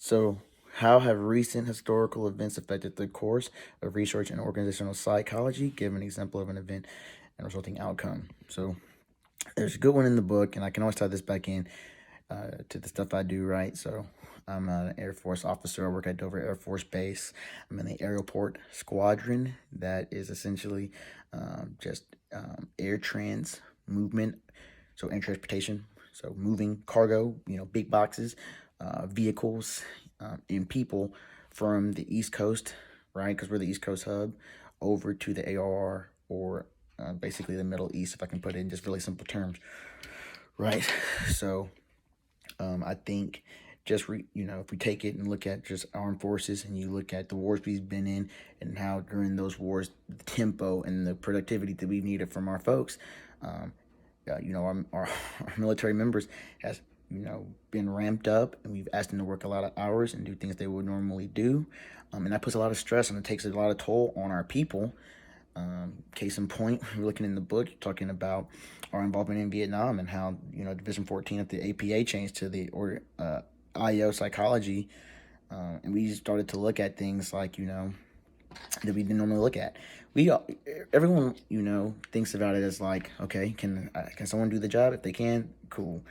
So, how have recent historical events affected the course of research in organizational psychology? Give an example of an event and resulting outcome. So, there's a good one in the book, and I can always tie this back in to the stuff I do, right? So, I'm an Air Force officer. I work at Dover Air Force Base. I'm in the aeroport squadron that is essentially just air trans movement, so air transportation, so moving cargo, big boxes, vehicles, and people from the East Coast, right? Because we're the East Coast hub, over to the ARR or basically the Middle East, if I can put it in just really simple terms, right? So I think just if we take it and look at just armed forces and you look at the wars we've been in and how during those wars the tempo and the productivity that we needed from our folks, um, our military members has been ramped up, and we've asked them to work a lot of hours and do things they would normally do, and that puts a lot of stress and it takes a lot of toll on our people. Case in point, we're looking in the book talking about our involvement in Vietnam and how Division 14 of the APA changed to the IO psychology, and we started to look at things like that we didn't normally look at. Everyone thinks about it as like, okay, can someone do the job? If they can, cool.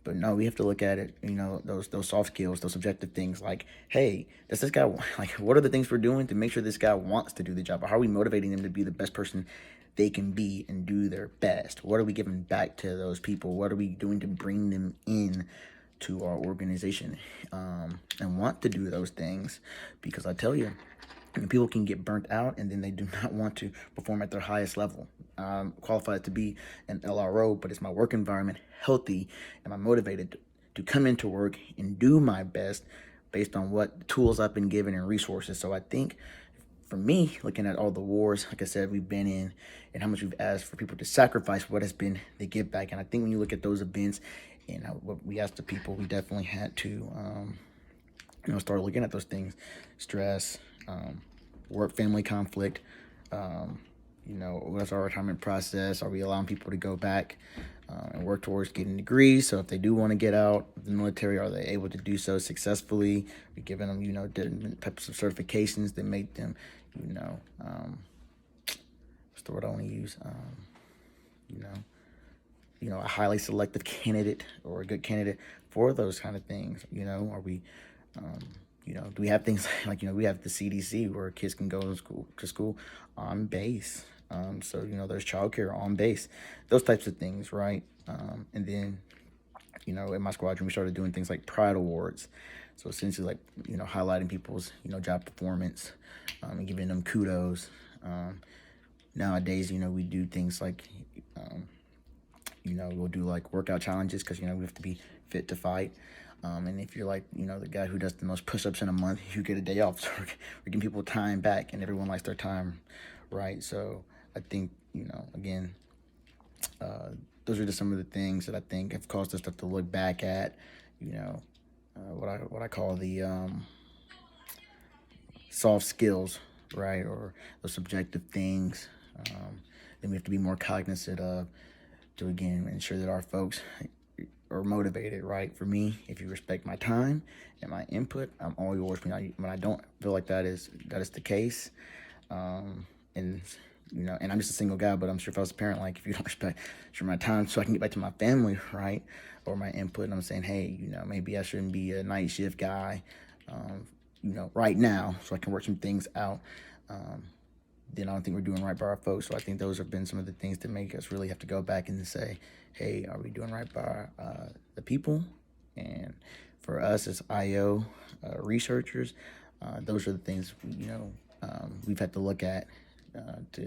But no, we have to look at it, those soft skills, those subjective things like, hey, does this guy, like, what are the things we're doing to make sure this guy wants to do the job? Or how are we motivating them to be the best person they can be and do their best? What are we giving back to those people? What are we doing to bring them in to our organization and want to do those things? Because I tell you, people can get burnt out and then they do not want to perform at their highest level. I'm qualified to be an LRO, but is my work environment healthy? Am I motivated to come into work and do my best based on what tools I've been given and resources? So I think for me, looking at all the wars, like I said, we've been in and how much we've asked for people to sacrifice, what has been the give back. And I think when you look at those events and what we asked the people, we definitely had to, start looking at those things, stress, work-family conflict, what's our retirement process? Are we allowing people to go back and work towards getting degrees? So if they do want to get out of the military, are they able to do so successfully? We're giving them, different types of certifications that make them, what's the word I want to use? A highly selective candidate or a good candidate for those kind of things. Are we, do we have things like, we have the CDC where kids can go to school on base. So, there's childcare on base, those types of things, right? And then, in my squadron, we started doing things like Pride Awards. So essentially like, highlighting people's, job performance and giving them kudos. Nowadays, we do things like, we'll do like workout challenges because, we have to be fit to fight. And if you're like, the guy who does the most push-ups in a month, you get a day off. So we're giving people time back, and everyone likes their time, right? So I think, again, those are just some of the things that I think have caused us to look back at, what I call the soft skills, right? Or those subjective things. Then we have to be more cognizant of to, again, ensure that our folks or motivated, right? For me, if you respect my time and my input, I'm all yours. When I don't feel like that is the case, and and I'm just a single guy, but I'm sure if I was a parent, like if you don't respect my time, so I can get back to my family, right, or my input, and I'm saying, hey, maybe I shouldn't be a night shift guy, right now, so I can work some things out. Then I don't think we're doing right by our folks. So I think those have been some of the things that make us really have to go back and say, hey, are we doing right by the people? And for us as IO researchers, those are the things, we've had to look at to,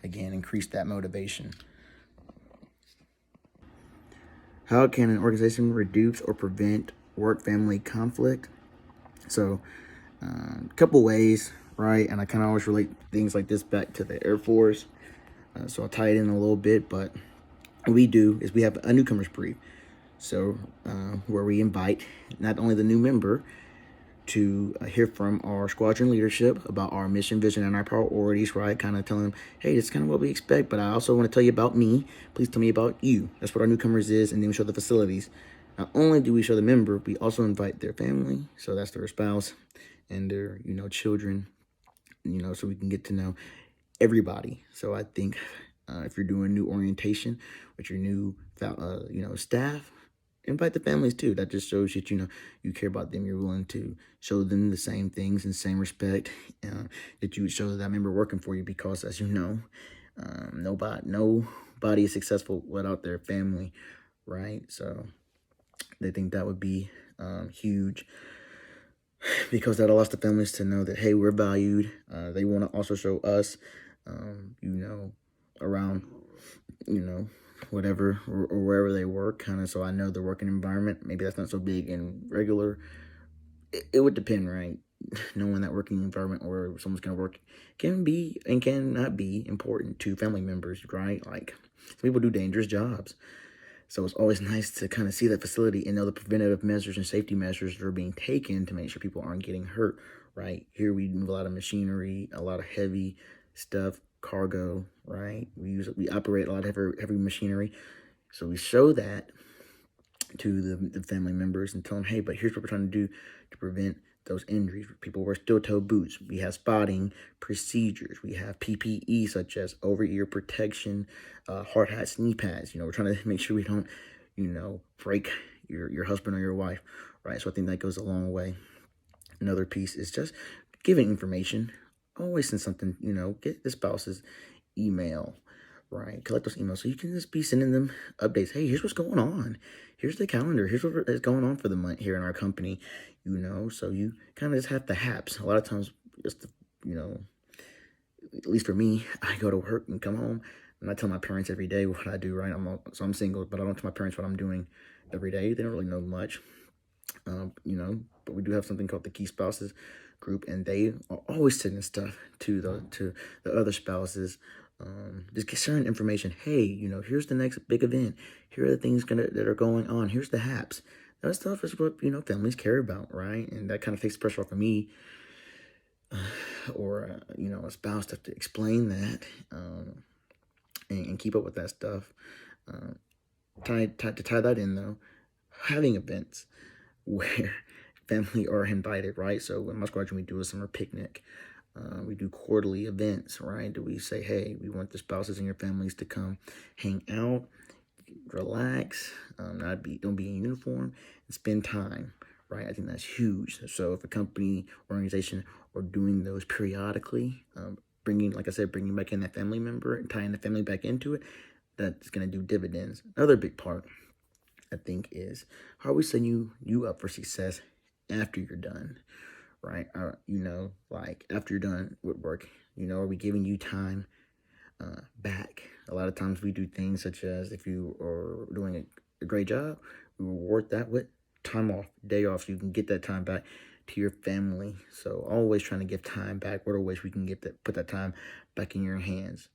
again, increase that motivation. How can an organization reduce or prevent work-family conflict? So a couple ways, right? And I kind of always relate things like this back to the Air Force. So I'll tie it in a little bit, but what we do is we have a newcomer's brief. So where we invite not only the new member to hear from our squadron leadership about our mission, vision, and our priorities, right? Kind of telling them, hey, this is kind of what we expect, but I also want to tell you about me. Please tell me about you. That's what our newcomers is, and then we show the facilities. Not only do we show the member, we also invite their family, so that's their spouse and their, children, so we can get to know everybody. So I think if you're doing new orientation with your new, staff, invite the families too. That just shows that, you care about them. You're willing to show them the same things and same respect that you would show that member working for you, because as you know, nobody is successful without their family, right? So they think that would be huge, because that allows the families to know that, hey, we're valued. They want to also show us, around, whatever or wherever they work, kind of, so I know their working environment. Maybe that's not so big in regular. It would depend, right? Knowing that working environment where someone's going to work can be and cannot be important to family members, right? Like, some people do dangerous jobs. So it's always nice to kind of see that facility and know the preventative measures and safety measures that are being taken to make sure people aren't getting hurt, right? Here we move a lot of machinery, a lot of heavy stuff, cargo, right? We operate a lot of heavy machinery. So we show that to the family members and tell them, hey, but here's what we're trying to do to prevent those injuries. People wear steel-toe boots. We have spotting procedures. We have PPE such as over-ear protection, hard hats, knee pads. We're trying to make sure we don't, break your husband or your wife, right? So I think that goes a long way. Another piece is just giving information. Always send something, get the spouse's email, right? Collect those emails so you can just be sending them updates. Hey, here's what's going on. Here's the calendar. Here's what is going on for the month here in our company, so you kind of just have the haps. A lot of times, just, at least for me, I go to work and come home and I tell my parents every day what I do, right? I'm single, but I don't tell my parents what I'm doing every day. They don't really know much, but we do have something called the Key Spouses group, and they are always sending stuff to the other spouses. Just sharing information. Hey, here's the next big event. Here are the things that are going on. Here's the haps. That stuff is what, families care about, right? And that kind of takes the pressure off of me, or, a spouse to have to explain that, and keep up with that stuff. To tie that in, though, having events where family are invited, right? So in my squadron, we do a summer picnic. We do quarterly events, right? Do we say, hey, we want the spouses and your families to come hang out, relax, don't be in uniform, and spend time, right? I think that's huge. So if a company, organization are doing those periodically, bringing back in that family member and tying the family back into it, that's going to do dividends. Another big part, I think, is how are we setting you up for success after you're done, right? Like after you're done with work, are we giving you time back? A lot of times we do things such as, if you are doing a great job, we reward that with time off, day off, so you can get that time back to your family. So always trying to give time back. What are ways we can put that time back in your hands?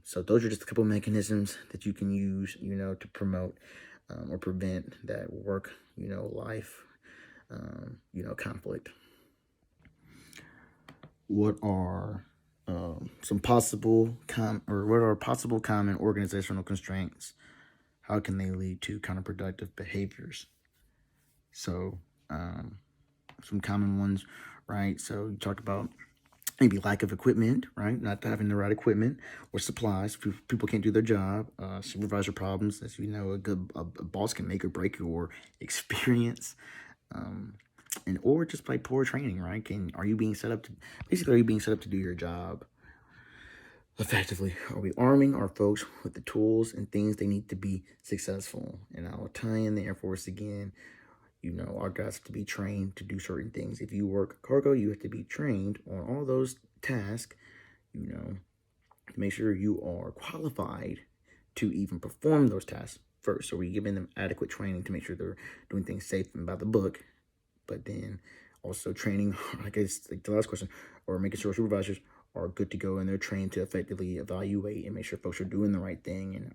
So those are just a couple mechanisms that you can use, to promote or prevent that work, life, conflict. What are some possible common organizational constraints? How can they lead to counterproductive behaviors? So, some common ones, right? So you talked about maybe lack of equipment, right? Not having the right equipment or supplies. People can't do their job. Supervisor problems. As you know, a boss can make or break your experience. Or just by poor training, right? Are you being set up to do your job effectively? Are we arming our folks with the tools and things they need to be successful? And I'll tie in the Air Force again. Our guys have to be trained to do certain things. If you work cargo, you have to be trained on all those tasks, to make sure you are qualified to even perform those tasks first. So we're giving them adequate training to make sure they're doing things safe and by the book. But then also training, I guess, like the last question, or making sure supervisors are good to go and they're trained to effectively evaluate and make sure folks are doing the right thing, and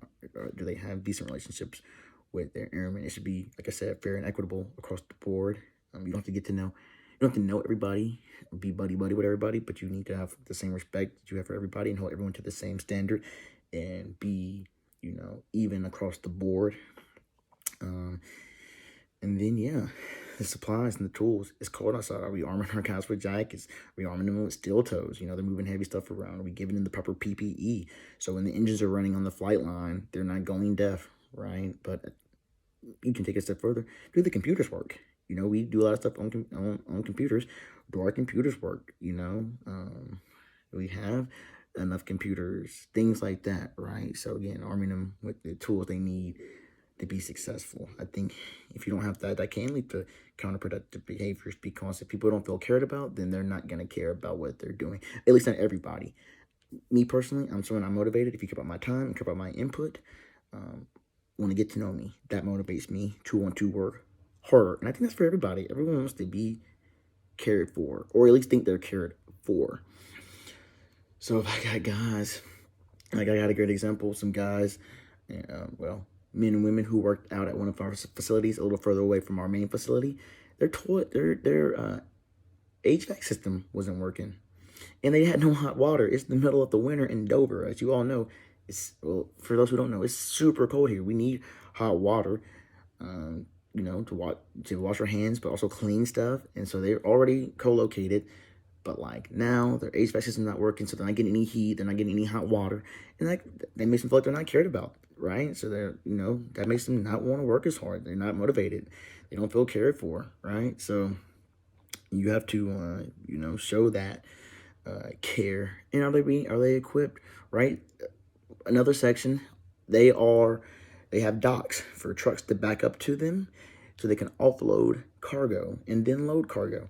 do they have decent relationships with their airmen. It should be, like I said, fair and equitable across the board. You don't have to you don't have to know everybody, or be buddy-buddy with everybody, but you need to have the same respect that you have for everybody and hold everyone to the same standard and be, even across the board. And then, yeah, the supplies and the tools. It's cold outside. Are we arming our guys with jackets? Are we arming them with steel toes? They're moving heavy stuff around. Are we giving them the proper PPE? So when the engines are running on the flight line, they're not going deaf, right? But you can take it a step further. Do the computers work? We do a lot of stuff on computers. Do our computers work? We have enough computers, things like that, right? So again, arming them with the tools they need to be successful. I think if you don't have that can lead to counterproductive behaviors, because if people don't feel cared about, then they're not going to care about what they're doing. At least not everybody. Me personally, I'm someone I'm motivated. If you care about my time, care about my input, want to get to know me, that motivates me to want to work harder. And I think that's for everybody. Everyone wants to be cared for, or at least think they're cared for. So if I got guys, like I got a great example, some guys, men and women who worked out at one of our facilities a little further away from our main facility, their HVAC system wasn't working, and they had no hot water. It's the middle of the winter in Dover, as you all know. For those who don't know, it's super cold here. We need hot water, to wash our hands, but also clean stuff. And so they're already co-located, but like now their HVAC system's not working, so they're not getting any heat, they're not getting any hot water, and that makes them feel like they're not cared about, right? So they're, that makes them not want to work as hard. They're not motivated. They don't feel cared for, right? So you have to, show that care. And are they equipped, right? Another section, they have docks for trucks to back up to them, so they can offload cargo and then load cargo.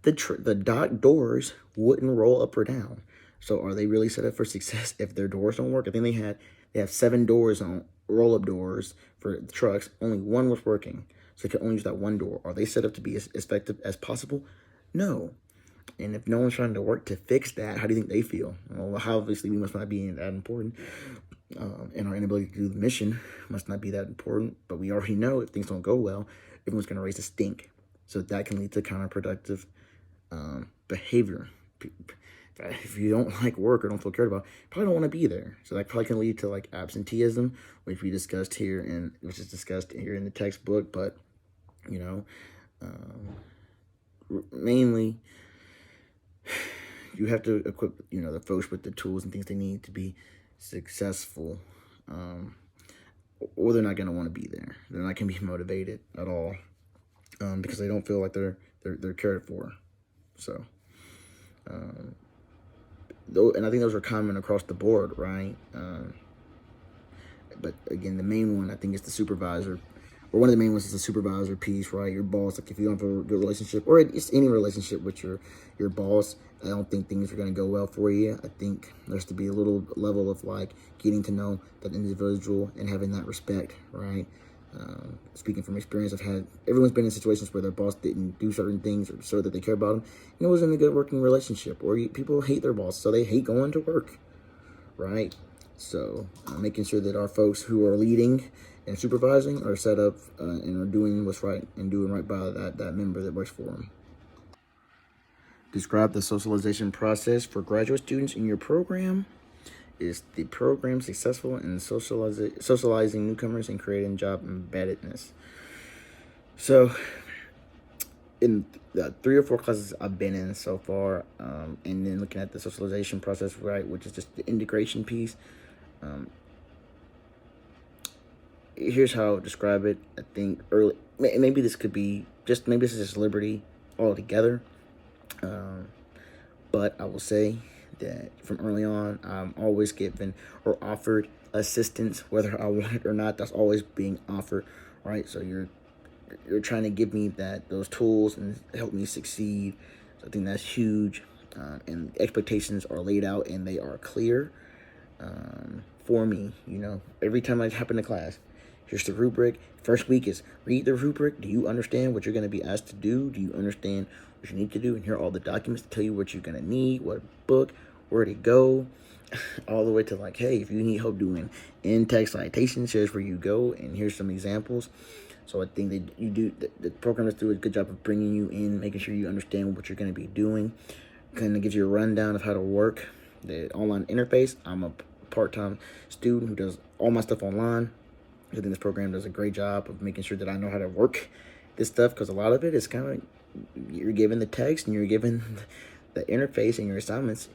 The dock doors wouldn't roll up or down. So are they really set up for success if their doors don't work? I think they have 7 doors on roll-up doors for the trucks. Only one was working, so they could only use that one door. Are they set up to be as effective as possible? No. And if no one's trying to work to fix that, how do you think they feel? Well, obviously we must not be that important, and our inability to do the mission must not be that important. But we already know if things don't go well, everyone's going to raise a stink. So that can lead to counterproductive behavior. If you don't like work or don't feel cared about, you probably don't want to be there. So that probably can lead to like absenteeism, which is discussed here in the textbook. But mainly you have to equip the folks with the tools and things they need to be successful, or they're not going to want to be there. They're not going to be motivated at all, because they don't feel like they're cared for. So, and I think those are common across the board, right? But again, the main one I think is the supervisor, or one of the main ones is the supervisor piece, right? Your boss. Like if you don't have a good relationship, or it's any relationship with your boss, I don't think things are going to go well for you. I think there's to be a little level of like getting to know that individual and having that respect, right? Speaking from experience, everyone's been in situations where their boss didn't do certain things or so that they care about them, and it wasn't a good working relationship, or people hate their boss, so they hate going to work, right? So making sure that our folks who are leading and supervising are set up and are doing what's right and doing right by that member that works for them. Describe the socialization process for graduate students in your program. Is the program successful in socializing newcomers and creating job embeddedness? So, in the 3 or 4 classes I've been in so far, and then looking at the socialization process, right, which is just the integration piece, here's how I would describe it. I think maybe this is just liberty altogether, but I will say that from early on, I'm always given or offered assistance, whether I want it or not. That's always being offered, right? So you're trying to give me those tools and help me succeed. So I think that's huge, and expectations are laid out and they are clear for me. Every time I hop into class, here's the rubric. First week is read the rubric. Do you understand what you're going to be asked to do? Do you understand what you need to do? And here are all the documents to tell you what you're going to need, what book, where to go, all the way to like, hey, if you need help doing in-text citations, here's where you go, and here's some examples. So I think that the programmers do a good job of bringing you in, making sure you understand what you're going to be doing. Kind of gives you a rundown of how to work the online interface. I'm a part-time student who does all my stuff online. I think this program does a great job of making sure that I know how to work this stuff, because a lot of it is kind of, you're given the text and you're given the interface and your assignments,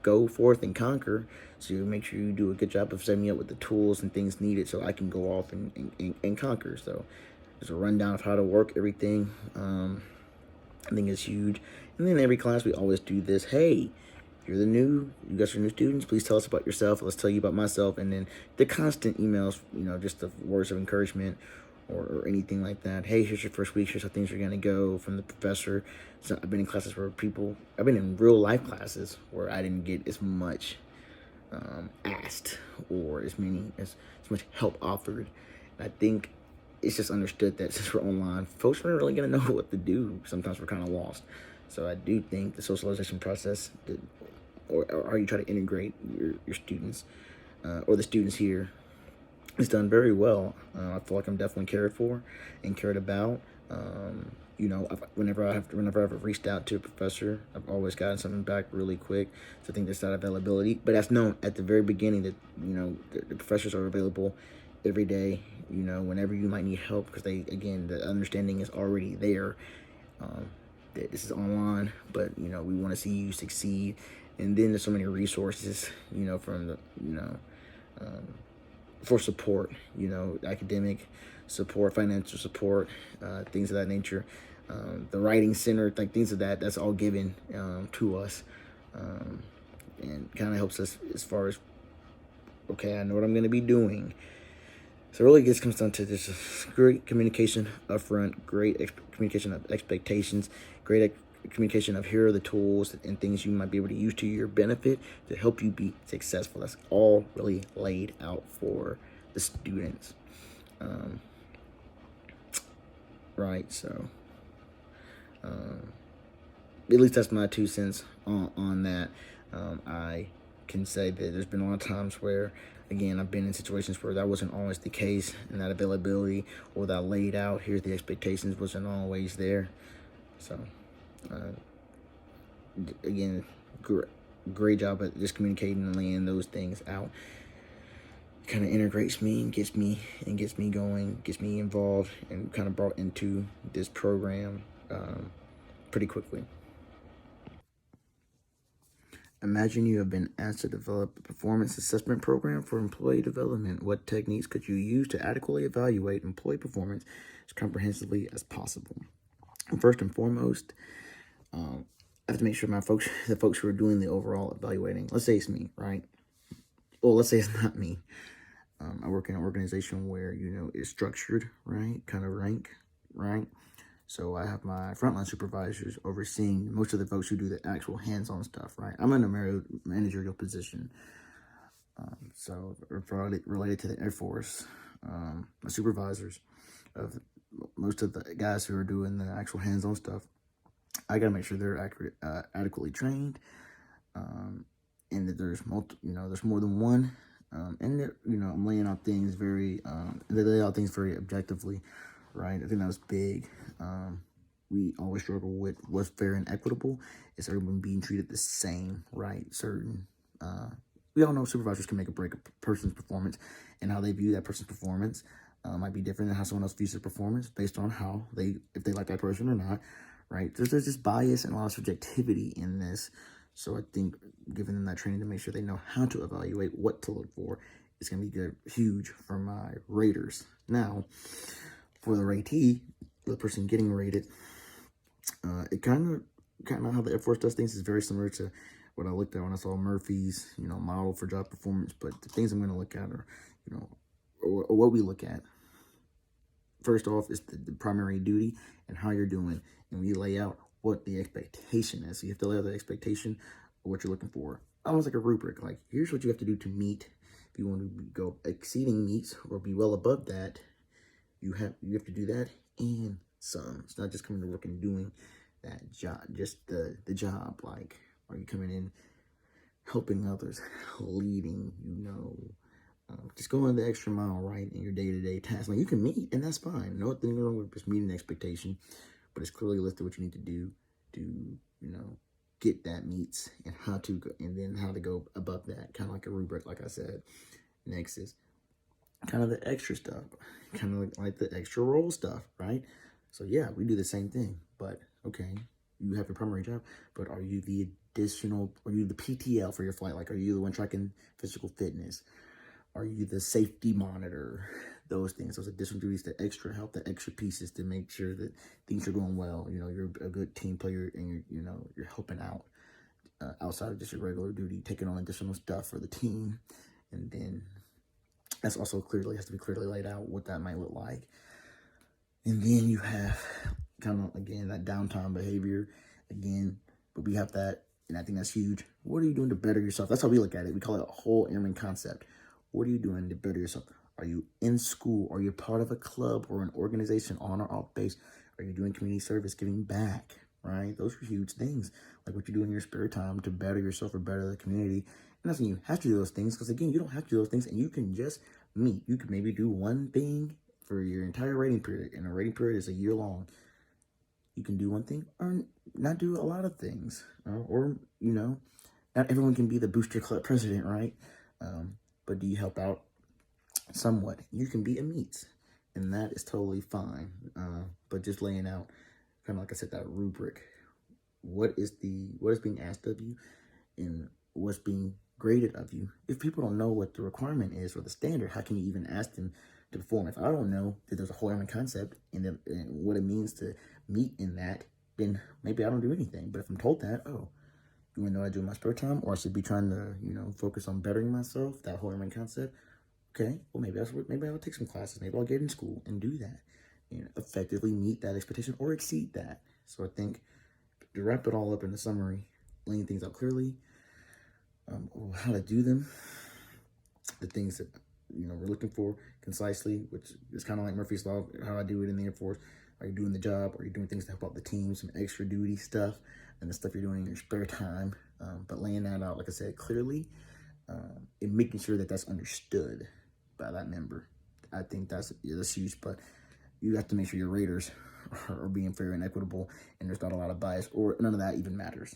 go forth and conquer. So you make sure you do a good job of setting me up with the tools and things needed so I can go off and conquer. So there's a rundown of how to work everything. I think it's huge. And then every class we always do this. Hey, you guys are new students, please tell us about yourself. Let's tell you about myself. And then the constant emails, just the words of encouragement or anything like that. Hey, here's your first week. Here's how things are going to go from the professor. So I've been in classes where I've been in real life classes where I didn't get as much asked or as much help offered. And I think it's just understood that since we're online, folks aren't really going to know what to do. Sometimes we're kind of lost. So I do think the socialization process, or how you try to integrate your students, or the students here, is done very well. I feel like I'm definitely cared for and cared about. Whenever I've reached out to a professor, I've always gotten something back really quick. So I think there's that availability. But that's known at the very beginning that, the professors are available every day, whenever you might need help, because the understanding is already there. That this is online, but, we want to see you succeed. And then there's so many resources, from the, for support, academic support, financial support, things of that nature. The writing center, like things of that's all given to us, and kind of helps us as far as, okay, I know what I'm going to be doing. So it really just comes down to this great communication up front, great communication of expectations, great communication of here are the tools and things you might be able to use to your benefit to help you be successful. That's all really laid out for the students. Right, so at least that's my 2 cents on that. I can say that there's been a lot of times where, again, I've been in situations where that wasn't always the case, and that availability or that laid out, here's the expectations, wasn't always there. So, again, great job at just communicating and laying those things out. Kind of integrates me and gets me going, gets me involved and kind of brought into this program pretty quickly. Imagine you have been asked to develop a performance assessment program for employee development. What techniques could you use to adequately evaluate employee performance as comprehensively as possible? And first and foremost, I have to make sure the folks who are doing the overall evaluating, let's say it's me, right? Well, let's say it's not me. I work in an organization where, it's structured, right? Kind of rank, right? So I have my frontline supervisors overseeing most of the folks who do the actual hands-on stuff, right? I'm in a managerial position. So related to the Air Force, my supervisors of most of the guys who are doing the actual hands-on stuff, I got to make sure they're adequately trained, and that there's there's more than one. And I'm laying out things they lay out things very objectively, right? I think that was big. We always struggle with what's fair and equitable. Is everyone being treated the same, right? We all know supervisors can make or break a person's performance, and how they view that person's performance might be different than how someone else views their performance based on if they like that person or not, right? There's this bias and a lot of subjectivity in this. So I think giving them that training to make sure they know how to evaluate, what to look for, is going to be huge for my raters. Now, for the ratee, the person getting rated, it kind of how the Air Force does things is very similar to what I looked at when I saw Murphy's, model for job performance. But the things I'm going to look at are, or what we look at. First off is the primary duty and how you're doing, and we lay out what the expectation is. So you have to lay out the expectation of what you're looking for. Almost like a rubric. Like, here's what you have to do to meet. If you want to go exceeding meets or be well above that, you have to do that and some. It's not just coming to work and doing that job, just the job. Like, are you coming in helping others, leading, just going the extra mile, right, in your day-to-day tasks. Like, you can meet, and that's fine. Nothing wrong with just meeting an expectation, but it's clearly listed what you need to do to, get that meets, and then how to go above that, kind of like a rubric, like I said. Next is kind of the extra stuff, kind of like the extra role stuff, right? So yeah, we do the same thing, but okay, you have your primary job, but are you the additional, are you the PTL for your flight? Like, are you the one tracking physical fitness? Are you the safety monitor? Those things, those additional duties, the extra help, the extra pieces to make sure that things are going well. You know, you're a good team player and you're helping out outside of just your regular duty, taking on additional stuff for the team. And then that's also has to be clearly laid out what that might look like. And then you have kind of, again, that downtime behavior again, but we have that, and I think that's huge. What are you doing to better yourself? That's how we look at it. We call it a whole airman concept. What are you doing to better yourself? Are you in school? Are you part of a club or an organization on or off base? Are you doing community service, giving back, right? Those are huge things, like what you do in your spare time to better yourself or better the community. And that's when you have to do those things, because again, you don't have to do those things, and you can just meet. You can maybe do one thing for your entire rating period, and a rating period is a year long. You can do one thing or not do a lot of things, or not everyone can be the booster club president, right? But do you help out somewhat? You can be a meet, and that is totally fine. But just laying out, kind of like I said, that rubric. What is being asked of you, and what's being graded of you? If people don't know what the requirement is or the standard, how can you even ask them to perform? If I don't know that there's a whole airman concept and what it means to meet in that, then maybe I don't do anything. But if I'm told that, oh, you want to know what I do in my spare time, or I should be trying to, focus on bettering myself, that whole airman concept, okay, well, maybe I'll take some classes. Maybe I'll get in school and do that, effectively meet that expectation or exceed that. So I think to wrap it all up in the summary, laying things out clearly, how to do them, the things that we're looking for concisely, which is kind of like Murphy's Law, how I do it in the Air Force. Are you doing the job? Are you doing things to help out the team, some extra duty stuff, and the stuff you're doing in your spare time? But laying that out, like I said, clearly, and making sure that that's understood by that member. I think that's huge, but you have to make sure your raters are being fair and equitable, and there's not a lot of bias, or none of that even matters.